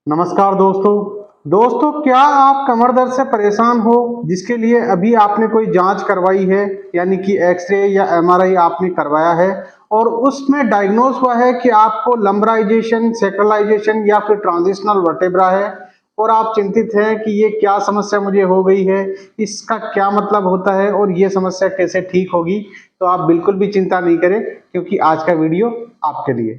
नमस्कार दोस्तों, क्या आप कमर दर्द से परेशान हो जिसके लिए अभी आपने कोई जांच करवाई है, यानी कि एक्सरे या एमआरआई आपने करवाया है और उसमें डायग्नोज हुआ है कि आपको लंबराइजेशन, सैक्रलाइजेशन या फिर ट्रांजिशनल वर्टेब्रा है और आप चिंतित हैं कि ये क्या समस्या मुझे हो गई है, इसका क्या मतलब होता है और ये समस्या कैसे ठीक होगी। तो आप बिल्कुल भी चिंता नहीं करें, क्योंकि आज का वीडियो आपके लिए।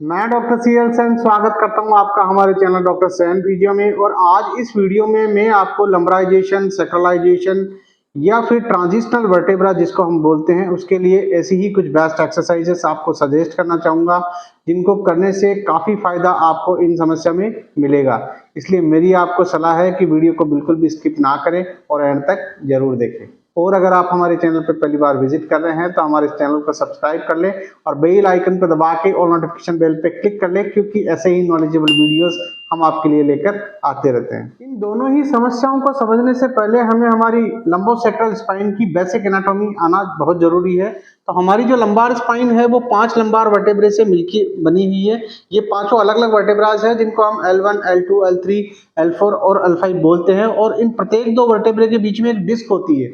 मैं डॉक्टर सीएल सेन स्वागत करता हूं आपका हमारे चैनल डॉक्टर सेन वीडियो में। और आज इस वीडियो में मैं आपको लंबराइजेशन, सैक्रलाइजेशन या फिर ट्रांजिशनल वर्टेब्रा जिसको हम बोलते हैं, उसके लिए ऐसी ही कुछ बेस्ट एक्सरसाइजेस आपको सजेस्ट करना चाहूँगा, जिनको करने से काफ़ी फायदा आपको इन समस्या में मिलेगा। इसलिए मेरी आपको सलाह है कि वीडियो को बिल्कुल भी स्किप ना करें और एंड तक जरूर देखें। और अगर आप हमारे चैनल पर पहली बार विजिट कर रहे हैं तो हमारे चैनल को सब्सक्राइब कर लें और बेल आइकन को दबा के और नोटिफिकेशन बेल पे क्लिक कर लें, क्योंकि ऐसे ही नॉलेजेबल वीडियोस हम आपके लिए लेकर आते रहते हैं। इन दोनों ही समस्याओं को समझने से पहले हमें हमारी लंबोसेक्रल स्पाइन की बेसिक एनाटॉमी आना बहुत जरूरी है। तो हमारी जो लंबार स्पाइन है वो 5 लंबार वर्टेब्रे से मिलकर बनी हुई है। ये पांचों अलग अलग वर्टेब्रास है जिनको हम L1, L2, L3, L4 और L5 बोलते हैं। और इन प्रत्येक दो वर्टेब्रे के बीच में एक डिस्क होती है।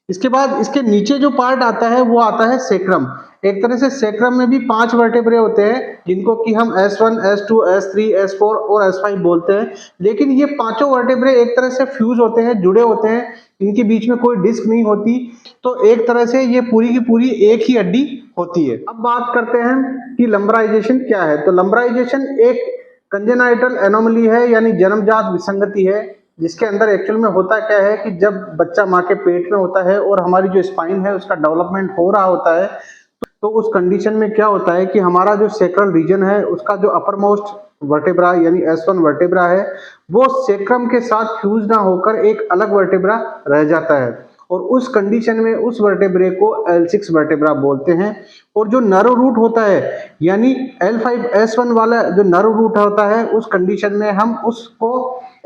इसके बाद इसके नीचे जो पार्ट आता है वो आता है सेक्रम। एक तरह से सेक्रम में भी 5 वर्टेब्रे होते हैं, जिनको कि हम S1, S2, S3, S4 और S5 बोलते हैं। लेकिन ये पांचों वर्टेब्रे एक तरह से फ्यूज होते हैं, जुड़े होते हैं, इनके बीच में कोई डिस्क नहीं होती। तो एक तरह से ये पूरी की पूरी एक ही हड्डी होती है। अब बात करते हैं कि लंबराइजेशन क्या है। तो लंबराइजेशन एक कंजेनाइटल एनोमली है, यानी जन्मजात विसंगति है, जिसके अंदर एक्चुअल में होता क्या है कि जब बच्चा माँ के पेट में होता है और हमारी जो स्पाइन है उसका डेवलपमेंट हो रहा होता है, तो उस कंडीशन में क्या होता है कि हमारा जो सेक्रल रीजन है उसका जो अपर मोस्ट वर्टेब्रा यानी S1 वर्टेब्रा है, वो सेक्रम के साथ फ्यूज ना होकर एक अलग वर्टेब्रा रह जाता है। और उस कंडीशन में उस वर्टेब्रे को L6 वर्टेब्रा बोलते हैं। और जो नर्व रूट होता है, यानी L5S1 वाला जो नर्व रूट होता है, उस कंडीशन में हम उसको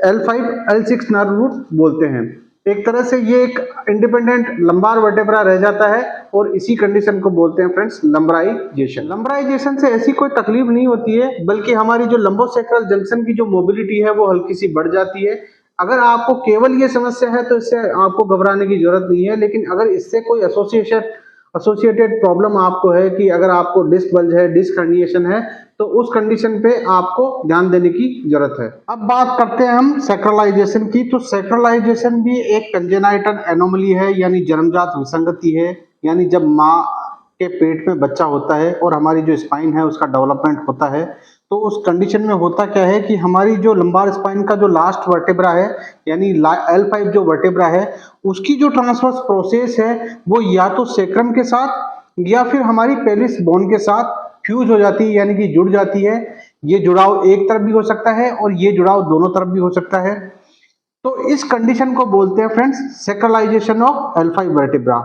L5 L6 नर्व रूट बोलते हैं। एक तरह से ये एक इंडिपेंडेंट लंबार वर्टेब्रा रह जाता है और इसी कंडीशन को बोलते हैं फ्रेंड्स लंबराइजेशन। लंबराइजेशन से ऐसी कोई तकलीफ नहीं होती है, बल्कि हमारी जो लंबोसेक्रल जंक्शन की जो मोबिलिटी है वो हल्की सी बढ़ जाती है। अगर आपको केवल ये समस्या है तो इससे आपको घबराने की जरूरत नहीं है। लेकिन अगर इससे कोई एसोसिएटेड प्रॉब्लम आपको है कि अगर आपको डिस्क बल्ज है, डिस्क हर्निएशन है, तो उस कंडीशन पे आपको ध्यान देने की जरूरत है। अब बात करते हैं हम सैक्रलाइजेशन की। तो सैक्रलाइजेशन भी एक कंजेनाइटल एनोमली है, यानी जन्मजात विसंगति है। यानी जब माँ के पेट में बच्चा होता है और हमारी जो स्पाइन है उसका डेवलपमेंट होता है, तो उस कंडीशन में होता क्या है कि हमारी जो लंबार स्पाइन का जो लास्ट वर्टेब्रा है, यानी L5 जो वर्टेब्रा है, उसकी जो ट्रांसवर्स प्रोसेस है वो या तो सेक्रम के साथ या फिर हमारी पेलिस बोन के साथ फ्यूज हो जाती है, यानी कि जुड़ जाती है। ये जुड़ाव एक तरफ भी हो सकता है और ये जुड़ाव दोनों तरफ भी हो सकता है। तो इस कंडीशन को बोलते हैं फ्रेंड्स सैक्रलाइजेशन ऑफ L5 वर्टेब्रा।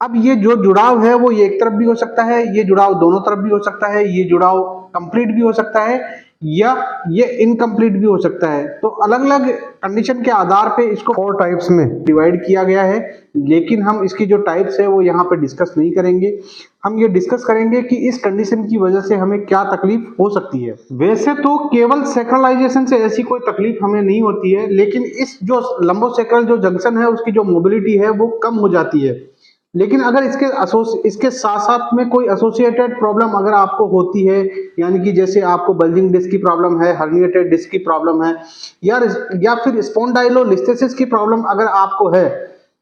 अब ये जो जुड़ाव है वो ये एक तरफ भी हो सकता है, ये जुड़ाव दोनों तरफ भी हो सकता है, ये जुड़ाव कंप्लीट भी हो सकता है या ये इनकम्प्लीट भी हो सकता है। तो अलग अलग कंडीशन के आधार पे इसको 4 टाइप्स में डिवाइड किया गया है। लेकिन हम इसकी जो टाइप्स है वो यहाँ पे डिस्कस नहीं करेंगे। हम ये डिस्कस करेंगे कि इस कंडीशन की वजह से हमें क्या तकलीफ हो सकती है। वैसे तो केवल सैक्रलाइजेशन से ऐसी कोई तकलीफ हमें नहीं होती है, लेकिन इस जो लंबोसेक्रल जो जंक्शन है उसकी जो मोबिलिटी है वो कम हो जाती है। लेकिन अगर इसके साथ साथ में कोई एसोसिएटेड प्रॉब्लम अगर आपको होती है, यानी कि जैसे आपको बल्जिंग डिस्क की प्रॉब्लम है, हर्निएटेड डिस्क की प्रॉब्लम है, या फिर स्पॉन्डाइलोलिस्थेसिस की प्रॉब्लम अगर आपको है,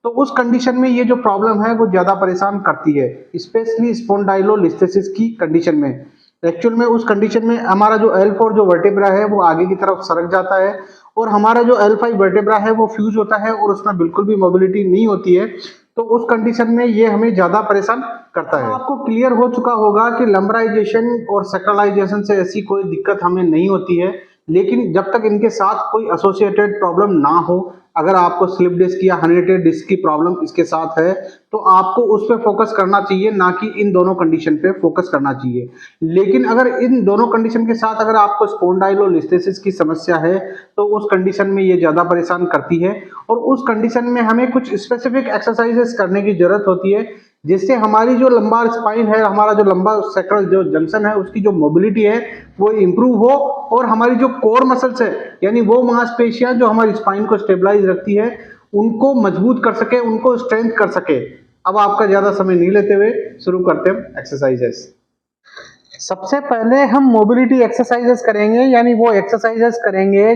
तो उस कंडीशन में ये जो प्रॉब्लम है वो ज्यादा परेशान करती है, स्पेशली स्पॉन्डाइलोलिस्थेसिस की कंडीशन में। एक्चुअल में उस कंडीशन में हमारा जो L4 जो वर्टेब्रा है वो आगे की तरफ सरक जाता है और हमारा जो L5 वर्टेब्रा है वो फ्यूज होता है और उसमें बिल्कुल भी मोबिलिटी नहीं होती है। तो उस कंडीशन में ये हमें ज्यादा परेशान करता है। आपको क्लियर हो चुका होगा कि लंबराइजेशन और सैक्रलाइजेशन से ऐसी कोई दिक्कत हमें नहीं होती है, लेकिन जब तक इनके साथ कोई एसोसिएटेड प्रॉब्लम ना हो, अगर आपको स्लिप डिस्क या हर्निएटेड डिस्क की प्रॉब्लम इसके साथ है, तो आपको उस पर फोकस करना चाहिए, ना कि इन दोनों कंडीशन पे फोकस करना चाहिए। लेकिन अगर इन दोनों कंडीशन के साथ अगर आपको स्पॉन्डाइलोलिस्थेसिस की समस्या है, तो उस कंडीशन में ये ज्यादा परेशान करती है और उस कंडीशन में हमें कुछ स्पेसिफिक एक्सरसाइजेस करने की जरूरत होती है, जिससे हमारी जो लंबार स्पाइन है, हमारा जो लंबा सैक्रल जो जंक्शन है, उसकी जो मोबिलिटी है वो इंप्रूव हो और हमारी जो कोर मसल्स है यानी वो मांसपेशियां जो हमारी स्पाइन को स्टेबलाइज रखती है उनको मजबूत कर सके, उनको स्ट्रेंथ कर सके। अब आपका ज्यादा समय नहीं लेते हुए शुरू करते हैं एक्सरसाइजेस। सबसे पहले हम मोबिलिटी एक्सरसाइजेस करेंगे, यानी वो एक्सरसाइजेस करेंगे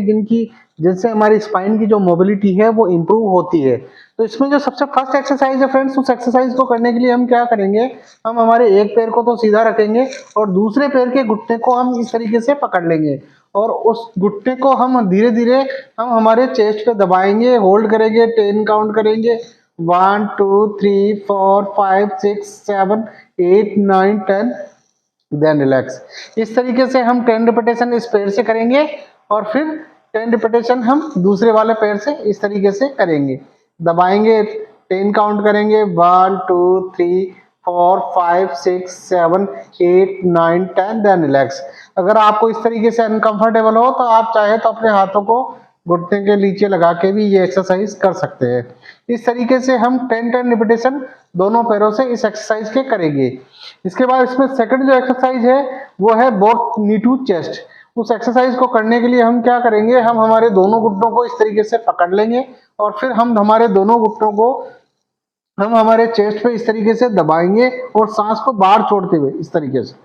जिनसे हमारी स्पाइन की जो मोबिलिटी है वो इंप्रूव होती है। तो इसमें जो सबसे फर्स्ट एक्सरसाइज है फ्रेंड्स, उस एक्सरसाइज को करने के लिए हम क्या करेंगे, हम हमारे एक पैर को तो सीधा रखेंगे और दूसरे पैर के घुटने को हम इस तरीके से पकड़ लेंगे और उस घुटने को हम धीरे धीरे हम हमारे चेस्ट पे दबाएंगे, होल्ड करेंगे, 10 काउंट करेंगे, 1 2 3 4 5 6 7 8 9 10, देन रिलैक्स। इस तरीके से हम 10 रिपीटेशन इस पैर से करेंगे और फिर 10 रिपीटेशन हम दूसरे वाले पैर से इस तरीके से करेंगे। दबाएंगे, 10 काउंट करेंगे, 1 2 3 4 5 6 7 8 9 10, देन रिलैक्स। अगर आपको इस तरीके से अनकंफर्टेबल हो तो आप चाहे तो अपने हाथों को घुटने के नीचे लगा के भी ये एक्सरसाइज कर सकते हैं। इस तरीके से हम 10 रिपीटेशन दोनों पैरों से इस एक्सरसाइज के करेंगे। इसके बाद इसमें सेकंड जो एक्सरसाइज है वो है बोथ नी टू चेस्ट। उस एक्सरसाइज को करने के लिए हम क्या करेंगे, हम हमारे दोनों घुटनों को इस तरीके से पकड़ लेंगे और फिर हम हमारे दोनों घुटनों को हम हमारे चेस्ट पे इस तरीके से दबाएंगे और सांस को बाहर छोड़ते हुए इस तरीके से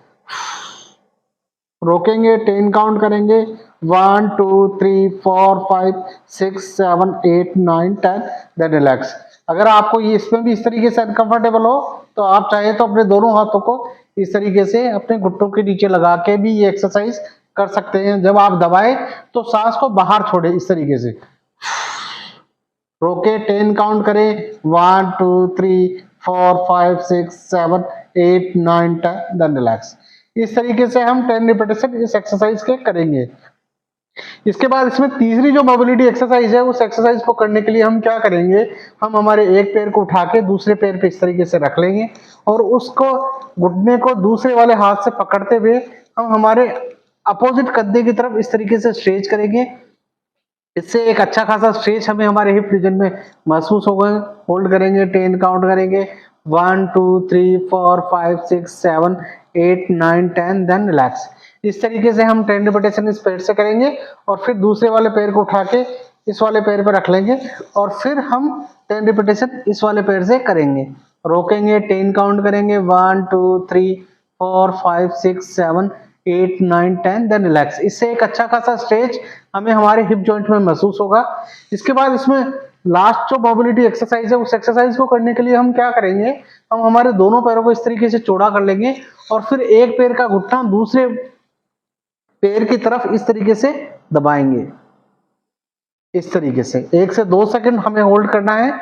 रोकेंगे, 10 काउंट करेंगे, 1 2 3 4 5 6 7 8 9 10, देन रिलैक्स। अगर आपको ये इसमें भी इस तरीके से अनकंफर्टेबल हो तो आप चाहे तो अपने दोनों हाथों को इस तरीके से अपने घुटनों के नीचे लगा के भी ये एक्सरसाइज कर सकते हैं। जब आप दबाएं तो सांस को बाहर छोड़े इस तरीके से, रोके, 10 काउंट करें, 1 2 3 4 5 6 7 8 9 10, देन रिलैक्स। इस तरीके से हम 10 रिपीटेशन इस एक्सरसाइज के करेंगे। इसके बाद इसमें तीसरी जो मोबिलिटी एक्सरसाइज है, उस एक्सरसाइज को करने के लिए हम क्या करेंगे, हम हमारे एक पैर को उठा के दूसरे पैर पे इस तरीके से रख लेंगे और उसको घुटने को दूसरे वाले हाथ से पकड़ते हुए हम हमारे अपोजिट कंधे की तरफ इस तरीके से स्ट्रेच करेंगे। इससे एक अच्छा खासा स्ट्रेच हमें हमारे हिप रीजन में महसूस होगा। होल्ड करेंगे, 10 काउंट करेंगे, 1 2 3 4 5 6 7 8 9 10, देन रिलैक्स। इस तरीके से हम 10 रिपीटेशन इस पैर से करेंगे और फिर दूसरे वाले पैर को उठा के इस वाले पैर पर रख लेंगे और फिर हम 10 रिपीटेशन इस वाले पैर से करेंगे। रोकेंगे, 10 काउंट करेंगे, 1 2 3 4 5 6 7 8 9 10, देन रिलैक्स। इससे एक अच्छा खासा स्ट्रेच हमें हमारे हिप जॉइंट में महसूस होगा। इसके बाद इसमें लास्ट जो मोबिलिटी एक्सरसाइज है, उस एक्सरसाइज को करने के लिए हम क्या करेंगे, हम हमारे दोनों पैरों को इस तरीके से चौड़ा कर लेंगे और फिर एक पैर का घुटना दूसरे पैर की तरफ इस तरीके से दबाएंगे। इस तरीके से 1 से 2 सेकंड हमें होल्ड करना है।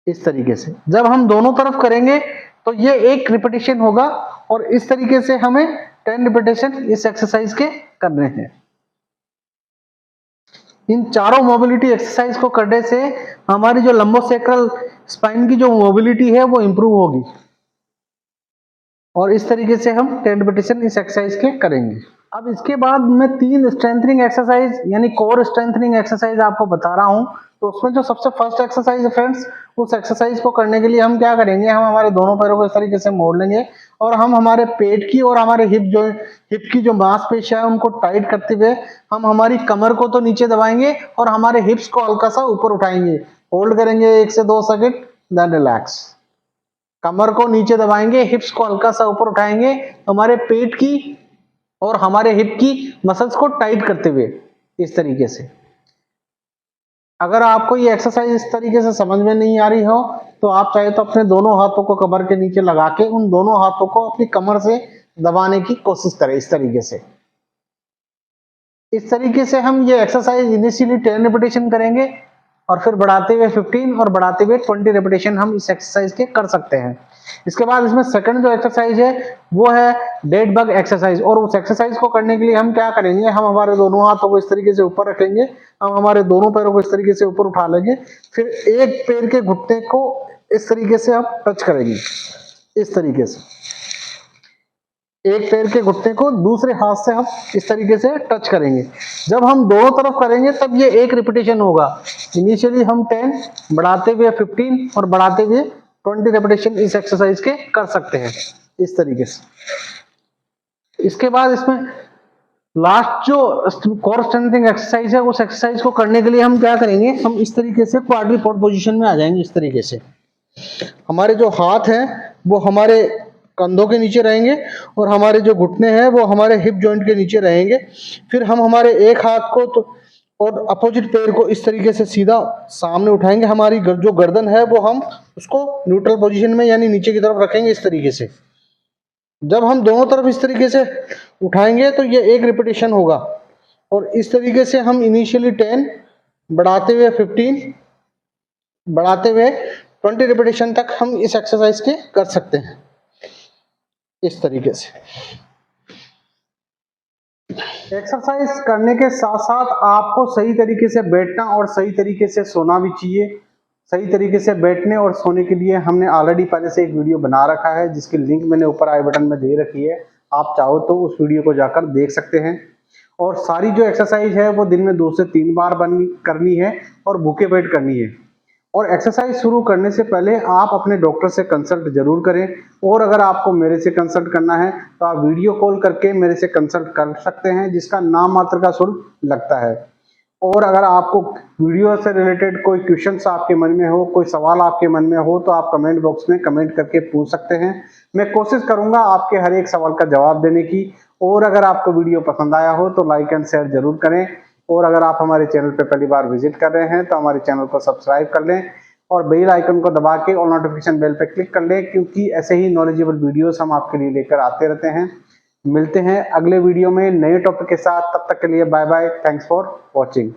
इस तरीके से जब हम दोनों तरफ करेंगे तो ये एक रिपीटेशन होगा और इस तरीके से हमें 10 रिपीटेशन इस एक्सरसाइज के करने हैं। इन चारों मोबिलिटी एक्सरसाइज को करने से हमारी जो लंबोसेक्रल स्पाइन की जो मोबिलिटी है वो इंप्रूव होगी और इस तरीके से हम 10 रिपीटेशन इस एक्सरसाइज के करेंगे। अब इसके बाद मैं 3 स्ट्रेंथनिंग एक्सरसाइज यानी कोर स्ट्रेंथनिंग एक्सरसाइज आपको बता रहा हूं। तो उसमें जो सबसे फर्स्ट एक्सरसाइज है फ्रेंड्स, उस एक्सरसाइज को करने के लिए हम क्या करेंगे, हम हमारे दोनों पैरों को इस तरीके से मोड़ लेंगे और हम हमारे पेट की और हमारे हिप की जो मांसपेशियां है उनको टाइट करते हुए हम हमारी कमर को तो नीचे दबाएंगे और हमारे हिप्स को हल्का सा ऊपर उठाएंगे। होल्ड करेंगे 1 से 2 सेकंड, देन रिलैक्स। कमर को नीचे दबाएंगे, हिप्स को हल्का सा ऊपर उठाएंगे, हमारे पेट की और हमारे हिप की मसल्स को टाइट करते हुए इस तरीके से। अगर आपको ये एक्सरसाइज इस तरीके से समझ में नहीं आ रही हो तो आप चाहे तो अपने दोनों हाथों को कमर के नीचे लगा के उन दोनों हाथों को अपनी कमर से दबाने की कोशिश करें इस तरीके से। इस तरीके से हम ये एक्सरसाइज इनिशियली 10 रिपीटेशन करेंगे और फिर बढ़ाते हुए 15 और बढ़ाते हुए 20 रिपीटेशन हम इस एक्सरसाइज के कर सकते हैं। इसके बाद इसमें सेकंड जो एक्सरसाइज है वो है डेड बग एक्सरसाइज और उस एक्सरसाइज को करने के लिए हम क्या करेंगे, हम हमारे दोनों हाथों को इस तरीके से ऊपर रखेंगे, हम हमारे दोनों पैरों को इस तरीके से ऊपर उठा लेंगे, फिर एक पैर के घुटने को इस तरीके से हम टच करेंगे इस तरीके से। एक पैर के घुटने को दूसरे हाथ से हम इस तरीके से टच करेंगे। जब हम दोनों तरफ करेंगे तब ये एक रिपीटेशन होगा। इनिशियली हम 10, बढ़ाते हुए 15 और बढ़ाते हुए 20 रिपीटेशन इस एक्सरसाइज के कर सकते हैं इस तरीके से। इसके बाद इसमें लास्ट जो कोर स्ट्रेंथनिंग एक्सरसाइज है, उस एक्सरसाइज को करने के लिए हम क्या करेंगे, हम इस तरीके से क्वाड्रीपोड पोजीशन में आ जाएंगे। इस तरीके से हमारे जो हाथ हैं वो हमारे कंधों के नीचे रहेंगे और हमारे जो घुटने हैं वो हमारे हिप जॉइंट के नीचे रहेंगे। फिर हम हमारे एक हाथ को तो और अपोजिट पैर को इस तरीके से सीधा सामने उठाएंगे। हमारी जो गर्दन है वो हम उसको न्यूट्रल पोजीशन में यानी नीचे की तरफ रखेंगे इस तरीके से। जब हम दोनों तरफ इस तरीके से उठाएंगे तो ये एक रिपीटेशन होगा। और इस तरीके से हम इनिशियली 10, बढ़ाते हुए 15, बढ़ाते हुए 20 रिपीटेशन तक हम इस एक्सरसाइज के कर सकते हैं इस तरीके से। एक्सरसाइज करने के साथ साथ आपको सही तरीके से बैठना और सही तरीके से सोना भी चाहिए। सही तरीके से बैठने और सोने के लिए हमने ऑलरेडी पहले से एक वीडियो बना रखा है, जिसकी लिंक मैंने ऊपर आई बटन में दे रखी है। आप चाहो तो उस वीडियो को जाकर देख सकते हैं। और सारी जो एक्सरसाइज है वो दिन में 2 से 3 बार करनी है और भूखे पेट करनी है। और एक्सरसाइज शुरू करने से पहले आप अपने डॉक्टर से कंसल्ट जरूर करें। और अगर आपको मेरे से कंसल्ट करना है तो आप वीडियो कॉल करके मेरे से कंसल्ट कर सकते हैं, जिसका नाम मात्र का शुल्क लगता है। और अगर आपको वीडियो से रिलेटेड कोई क्वेश्चंस आपके मन में हो, कोई सवाल आपके मन में हो, तो आप कमेंट बॉक्स में कमेंट करके पूछ सकते हैं। मैं कोशिश करूंगा आपके हर एक सवाल का जवाब देने की। और अगर आपको वीडियो पसंद आया हो तो लाइक एंड शेयर जरूर करें। और अगर आप हमारे चैनल पर पहली बार विजिट कर रहे हैं तो हमारे चैनल को सब्सक्राइब कर लें और बेल आइकन को दबा के और नोटिफिकेशन बेल पर क्लिक कर लें, क्योंकि ऐसे ही नॉलेजेबल वीडियोस हम आपके लिए लेकर आते रहते हैं। मिलते हैं अगले वीडियो में नए टॉपिक के साथ। तब तक के लिए bye bye. Thanks for watching.